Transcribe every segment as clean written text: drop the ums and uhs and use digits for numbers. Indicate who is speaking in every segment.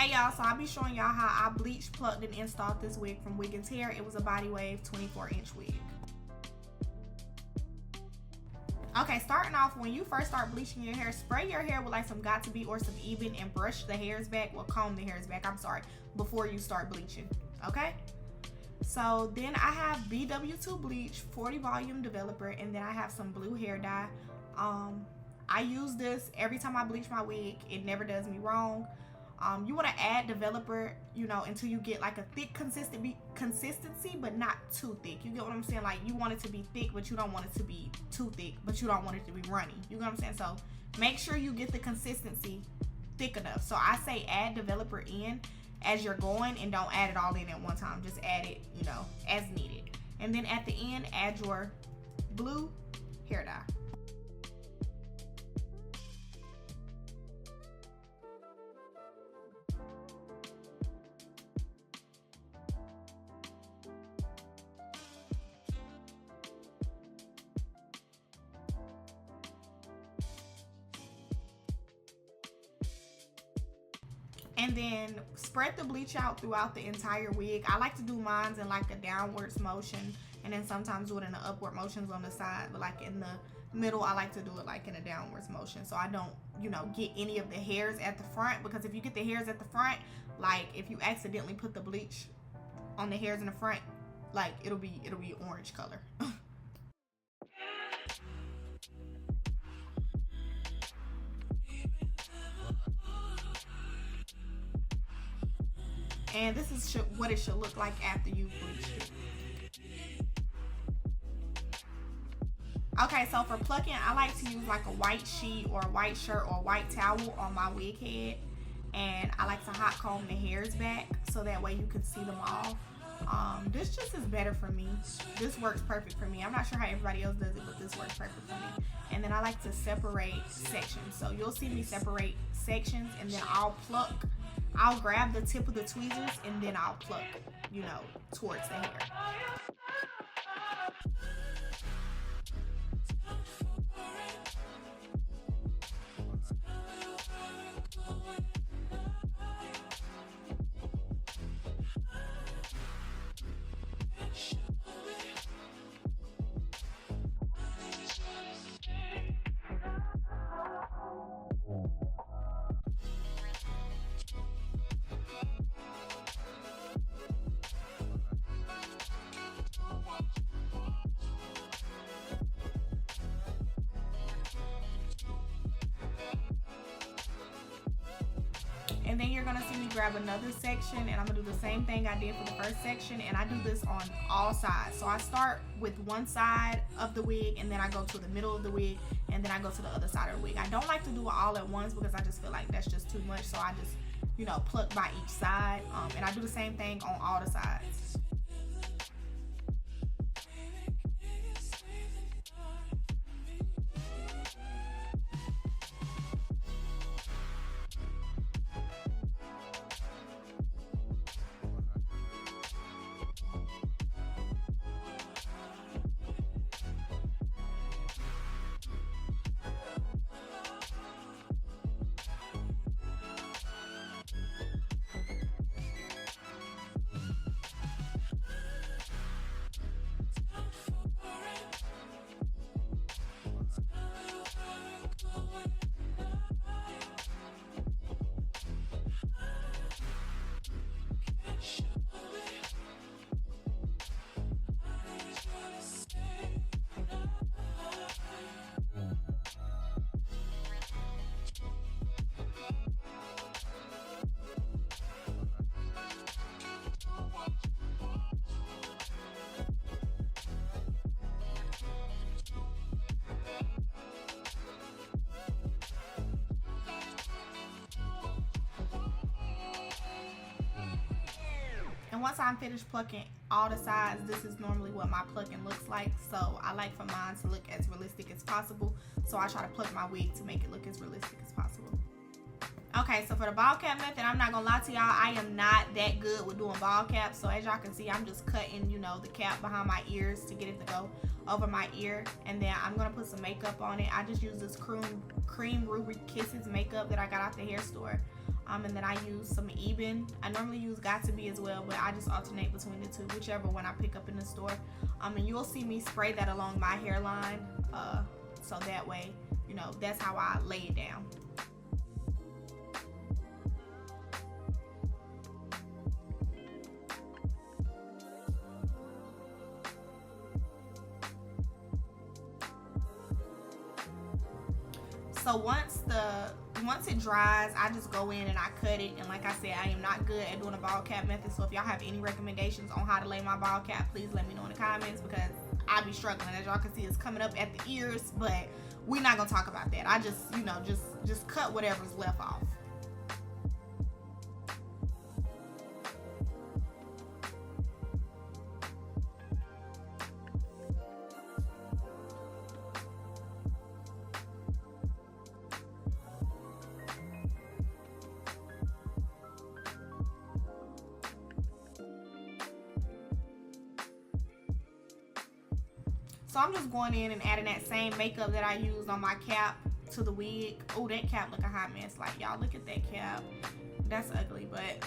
Speaker 1: Hey y'all, so I'll be showing y'all how I bleached, plucked, and installed this wig from Wiggins hair. It was a body wave 24-inch wig. Okay, starting off, when you first start bleaching your hair, spray your hair with like some Got2b or some Even and brush the hairs back, well, comb the hairs back, I'm sorry, before you start bleaching, okay? So then I have BW2 bleach, 40 volume developer, and then I have some blue hair dye. I use this every time I bleach my wig. It never does me wrong. You want to add developer, you know, until you get like a thick consistency, but not too thick. You get what I'm saying? Like, you want it to be thick, but you don't want it to be too thick, but you don't want it to be runny. You get what I'm saying? So make sure you get the consistency thick enough. So I say add developer in as you're going, and don't add it all in at one time. Just add it, you know, as needed. And then at the end, add your blue hair dye. And then spread the bleach out throughout the entire wig. I like to do mine in like a downwards motion, and then sometimes do it in the upward motions on the side, but like in the middle I like to do it like in a downwards motion, so I don't, you know, get any of the hairs at the front, because if you get the hairs at the front, like if you accidentally put the bleach on the hairs in the front, like it'll be orange color. And this is what it should look like after you've bleached it. Okay, so for plucking, I like to use like a white sheet or a white shirt or a white towel on my wig head. And I like to hot comb the hairs back so that way you can see them all. This just is better for me. This works perfect for me. I'm not sure how everybody else does it, but this works perfect for me. And then I like to separate sections. So you'll see me separate sections, and then I'll grab the tip of the tweezers, and then I'll pluck, you know, towards the hair. And then you're gonna see me grab another section, and I'm gonna do the same thing I did for the first section, and I do this on all sides. So I start with one side of the wig, and then I go to the middle of the wig, and then I go to the other side of the wig. I don't like to do it all at once because I just feel like that's just too much, so I just, you know, pluck by each side, and I do the same thing on all the sides. And once I'm finished plucking all the sides, this is normally what my plucking looks like. So I like for mine to look as realistic as possible. So I try to pluck my wig to make it look as realistic as possible. Okay, so for the ball cap method, I'm not gonna lie to y'all, I am not that good with doing ball caps. So as y'all can see, I'm just cutting, you know, the cap behind my ears to get it to go over my ear. And then I'm gonna put some makeup on it. I just use this cream Ruby Kisses makeup that I got out the hair store. And then I use some Eben. I normally use Got To Be as well, but I just alternate between the two, whichever one I pick up in the store. And you'll see me spray that along my hairline, so that way, you know, that's how I lay it down. So once it dries, I just go in and I cut it. And like I said, I am not good at doing a ball cap method. So if y'all have any recommendations on how to lay my ball cap, please let me know in the comments, because I be struggling. As y'all can see, it's coming up at the ears, but we're not gonna talk about that. I just, you know, just cut whatever's left off. So I'm just going in and adding that same makeup that I used on my cap to the wig. Oh, that cap look a hot mess. Like, y'all look at that cap. That's ugly, but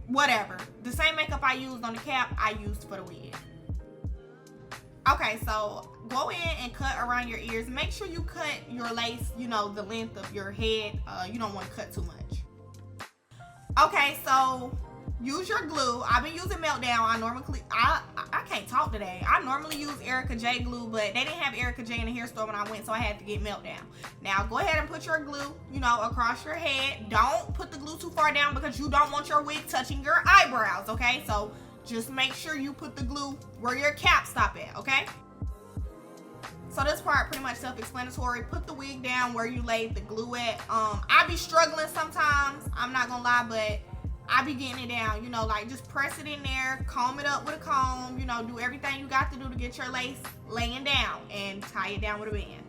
Speaker 1: whatever. The same makeup I used on the cap, I used for the wig. Okay, so go in and cut around your ears. Make sure you cut your lace, you know, the length of your head. You don't want to cut too much. Okay, so use your glue. I've been using Meltdown. I can't talk today. I normally use Erica J glue, but they didn't have Erica J in the hair store when I went, so I had to get Meltdown. Now go ahead and put your glue, you know, across your head. Don't put the glue too far down because you don't want your wig touching your eyebrows, okay? So just make sure you put the glue where your cap stop at, okay? So this part pretty much self-explanatory. Put the wig down where you laid the glue at. I be struggling sometimes, I'm not gonna lie, but I be getting it down, you know, like just press it in there, comb it up with a comb, you know, do everything you got to do to get your lace laying down, and tie it down with a band.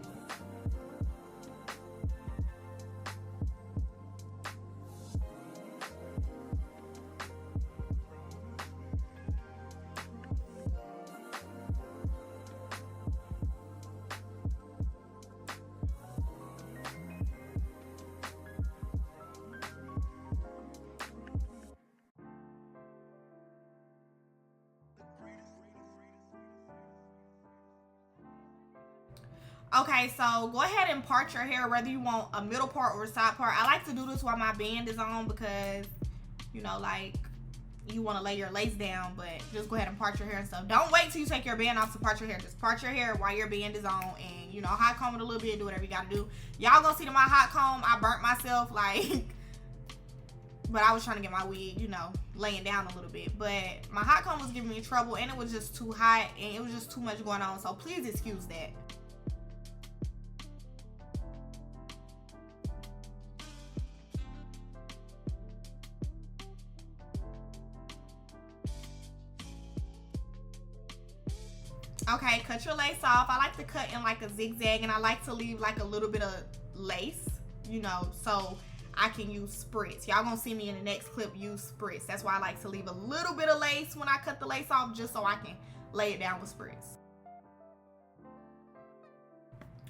Speaker 1: Okay, so go ahead and part your hair, whether you want a middle part or a side part. I like to do this while my band is on because, you know, like, you want to lay your lace down, but just go ahead and part your hair and stuff. Don't wait till you take your band off to part your hair. Just part your hair while your band is on, and, you know, hot comb it a little bit, do whatever you got to do. Y'all gonna see that my hot comb, I burnt myself, like, but I was trying to get my wig, you know, laying down a little bit. But my hot comb was giving me trouble, and it was just too hot, and it was just too much going on, so please excuse that. Okay, cut your lace off. I like to cut in like a zigzag, and I like to leave like a little bit of lace, you know, so I can use spritz. Y'all gonna see me in the next clip use spritz. That's why I like to leave a little bit of lace when I cut the lace off, just so I can lay it down with spritz.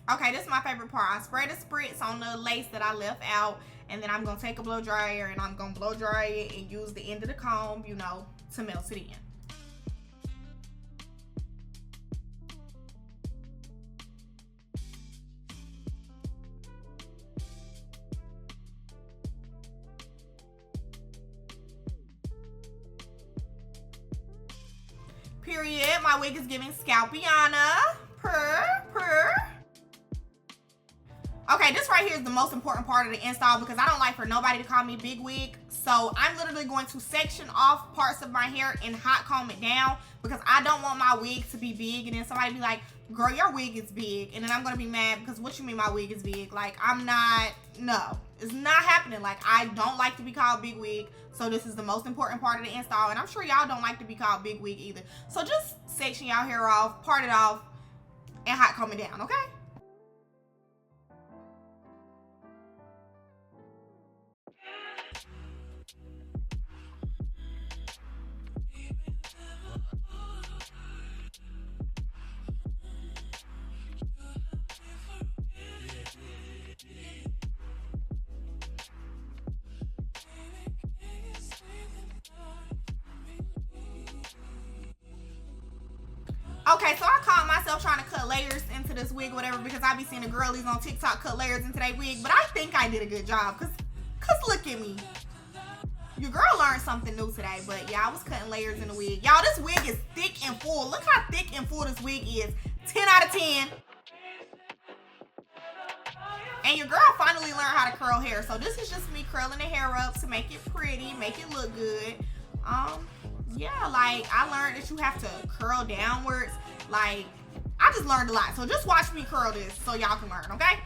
Speaker 1: Okay, this is my favorite part. I spray the spritz on the lace that I left out, and then I'm gonna take a blow dryer and I'm gonna blow dry it and use the end of the comb, you know, to melt it in. Period. My wig is giving Scalpiana. Purr. Okay, this right here is the most important part of the install because I don't like for nobody to call me big wig. So I'm literally going to section off parts of my hair and hot comb it down because I don't want my wig to be big and then somebody be like, girl, your wig is big. And then I'm going to be mad because what you mean my wig is big? Like, I'm not, no, it's not happening. Like, I don't like to be called big wig. So this is the most important part of the install. And I'm sure y'all don't like to be called big wig either. So just section y'all hair off, part it off, and hot comb it down, okay? Okay, so I caught myself trying to cut layers into this wig or whatever because I be seeing the girlies on TikTok cut layers into their wig, but I think I did a good job because look at me. Your girl learned something new today, but yeah, I was cutting layers in the wig. Y'all, this wig is thick and full. Look how thick and full this wig is. 10 out of 10. And your girl finally learned how to curl hair. So this is just me curling the hair up to make it pretty, make it look good. Yeah, like I learned that you have to curl downwards. Like, I just learned a lot. So just watch me curl this so y'all can learn, okay?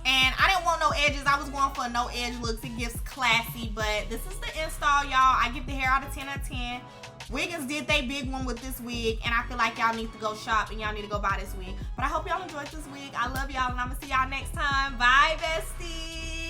Speaker 1: And I didn't want no edges. I was going for a no edge looks. It gets classy, but this is the install, y'all. I give the hair out of 10 out of 10. Wiggins did they big one with this wig, and I feel like y'all need to go shop and y'all need to go buy this wig. But I hope y'all enjoyed this wig. I love y'all, and I'm gonna see y'all next time. Bye, besties.